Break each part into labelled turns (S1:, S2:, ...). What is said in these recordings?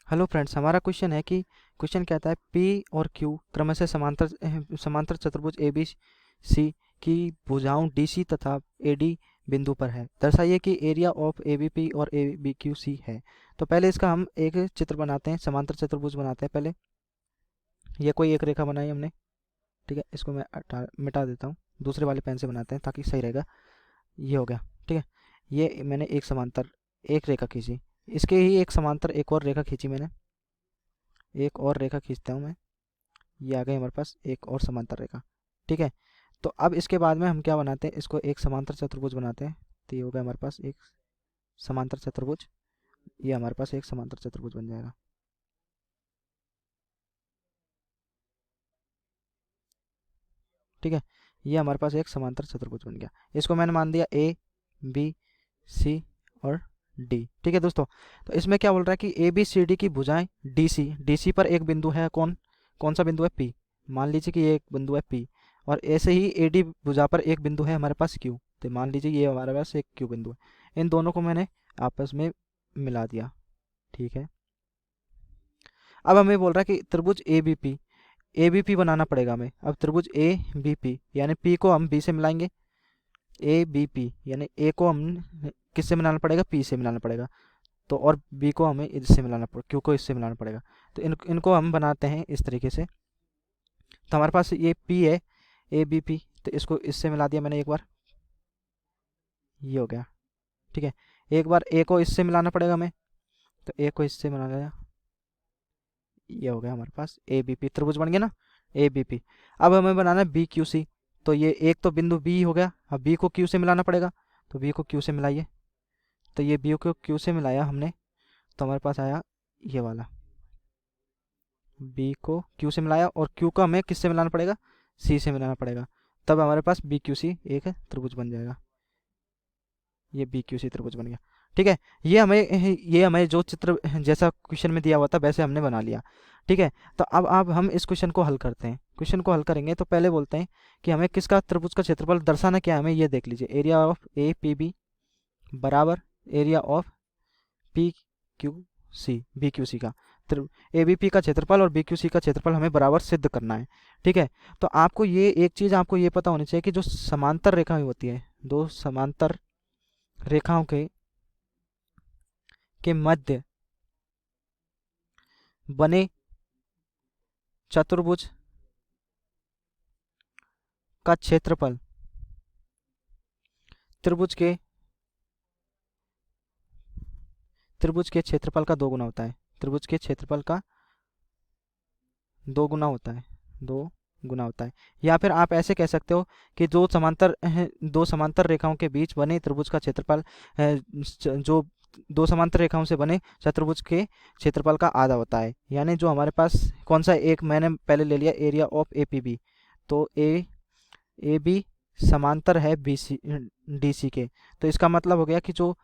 S1: Hello friends, हमारा question है कि क्वेश्चन कहता है पी और क्यू क्रमशः समांतर चतुर्भुज ए बी सी की भुजाओं डी सी तथा ए डी बिंदु पर है। दर्शाइए कि area of A B P और ए बी क्यू सी है। तो पहले इसका हम एक चित्र बनाते हैं, समांतर चतुर्भुज बनाते हैं। पहले ये कोई एक रेखा बनाई हमने, ठीक है। इसको मैं मिटा देता हूँ, दूसरे वाले पेन से बनाते हैं ताकि सही रहेगा। ये हो गया, ठीक है। ये मैंने एक समांतर एक रेखा खींची, इसके ही एक समांतर एक और रेखा खींची मैंने, एक और रेखा खींचता हूँ मैं। ये आ गई हमारे पास एक और समांतर रेखा, ठीक है। तो अब इसके बाद में हम क्या बनाते हैं, इसको एक समांतर चतुर्भुज बनाते हैं। तो ये हो गया हमारे पास एक समांतर चतुर्भुज, ये हमारे पास एक समांतर चतुर्भुज बन जाएगा, ठीक है। ये हमारे पास एक समांतर चतुर्भुज बन गया। इसको मैंने मान दिया ए बी सी और डी, ठीक है दोस्तों। तो इसमें क्या बोल रहा है कि ए बी सी डी की भुजाएं डी सी पर एक बिंदु है, कौन कौन सा बिंदु है, पी। मान लीजिए कि ये एक बिंदु है पी, और ऐसे ही ए डी भुजा पर एक बिंदु है हमारे पास क्यू। तो मान लीजिए ये हमारे पास एक क्यू बिंदु है, इन दोनों को मैंने आपस में मिला दिया, ठीक है। अब हमें बोल रहा है कि त्रिभुज ए बी पी बनाना पड़ेगा हमें। अब त्रिभुज ए बी पी यानी पी को हम बी से मिलाएंगे, ए बी पी यानी ए को हम किससे मिलाना पड़ेगा, पी से मिलाना पड़ेगा। तो और बी को हमें इससे मिलाना पड़ेगा, क्यू को इससे मिलाना पड़ेगा। तो इनको हम बनाते हैं इस तरीके से। तो हमारे पास ये पी है, ए बी पी, तो इसको इससे मिला दिया मैंने एक बार, ये हो गया, ठीक है। एक बार ए को इससे मिलाना पड़ेगा हमें, तो ए को इससे मिला दिया, ये हो गया हमारे पास ए बी पी, त्रिभुज बन गया ना, ए बी पी। अब हमें बनाना है बी क्यू सी। तो ये एक तो बिंदु बी हो गया, अब बी को क्यू से मिलाना पड़ेगा। तो बी को क्यू से मिलाइए, तो ये बी को क्यू से मिलाया हमने, तो हमारे पास आया ये वाला, बी को क्यू से मिलाया, और क्यू को हमें किससे मिलाना पड़ेगा, सी से मिलाना पड़ेगा। तब हमारे पास बी क्यू सी एक त्रिभुज बन जाएगा, ये बी क्यू सी त्रिभुज बन गया, ठीक है। ये हमें जो चित्र जैसा क्वेश्चन में दिया हुआ था वैसे हमने बना लिया, ठीक है। तो अब हम इस क्वेश्चन को हल करते हैं। क्वेश्चन को हल करेंगे तो पहले बोलते हैं कि हमें किसका त्रिभुज का क्षेत्रफल दर्शाना क्या है, हमें ये देख लीजिए। Area of A P B बराबर area of P Q C, B Q C का ए बी पी का क्षेत्रफल और बी क्यू सी का क्षेत्रफल हमें बराबर सिद्ध करना है, ठीक है। तो आपको ये एक चीज़ आपको ये पता होनी चाहिए कि जो समांतर रेखाएं होती है, दो समांतर रेखाओं के मध्य बने चतुर्भुज का क्षेत्रफल त्रिभुज के त्रिभुज के क्षेत्रफल का दो गुना होता है, त्रिभुज के क्षेत्रफल का दो गुना होता है, दो गुना होता है। या फिर आप ऐसे कह सकते हो कि दो समांतर रेखाओं के बीच बने त्रिभुज का क्षेत्रफल जो दो समांतर रेखाओं से बने चतुर्भुज के क्षेत्रफल का आधा होता है। यानी जो हमारे पास कौन सा एक मैंने पहले ले लिया, area of A P B. तो ए बी समांतर है बी सी डी सी के। तो इसका मतलब हो गया कि जो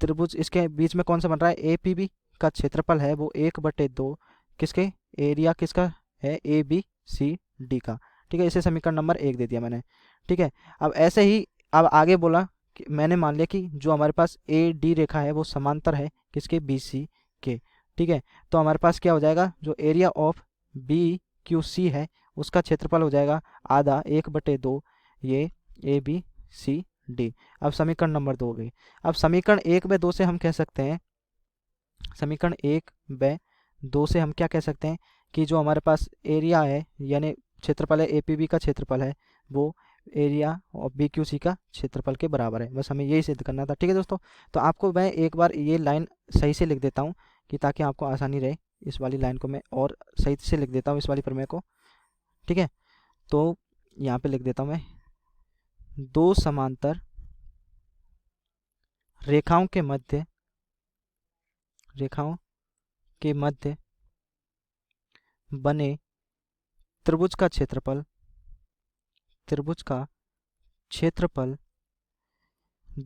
S1: त्रिभुज इसके बीच में कौन सा बन रहा है, ए पी बी का क्षेत्रफल है वो 1/2 किसके, एरिया किसका है, ए बी सी डी का, ठीक है। इसे समीकरण नंबर 1 दे दिया मैंने, ठीक है। अब ऐसे ही अब आगे बोला कि मैंने मान लिया कि जो हमारे पास ए डी रेखा है वो समांतर है किसके, बी सी के, ठीक है। तो हमारे पास क्या हो जाएगा, जो area of B Q C है उसका क्षेत्रफल हो जाएगा आधा 1/2 ये ए बी सी डी। अब समीकरण नंबर 2 हो गई। अब समीकरण 1/2 से हम कह सकते हैं, समीकरण 1/2 से हम क्या कह सकते हैं कि जो हमारे पास एरिया है यानी क्षेत्रफल है, एपीबी का क्षेत्रफल है वो एरिया और बी क्यू सी का क्षेत्रफल के बराबर है। बस हमें यही सिद्ध करना था, ठीक है दोस्तों। तो आपको मैं एक बार ये लाइन सही से लिख देता हूँ कि ताकि आपको आसानी रहे। इस वाली लाइन को मैं और सही से लिख देता हूँ, इस वाली प्रमेय को, ठीक है। तो यहाँ पे लिख देता हूँ मैं, दो समांतर रेखाओं के मध्य बने त्रिभुज का क्षेत्रफल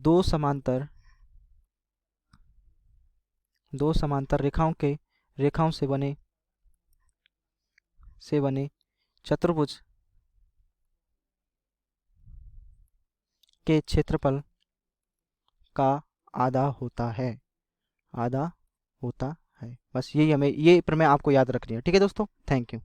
S1: दो समांतर रेखाओं से बने चतुर्भुज के क्षेत्रफल का आधा होता है, आधा होता है। बस यही हमें ये प्रमेय आपको याद रखनी है। ठीक है दोस्तों, थैंक यू।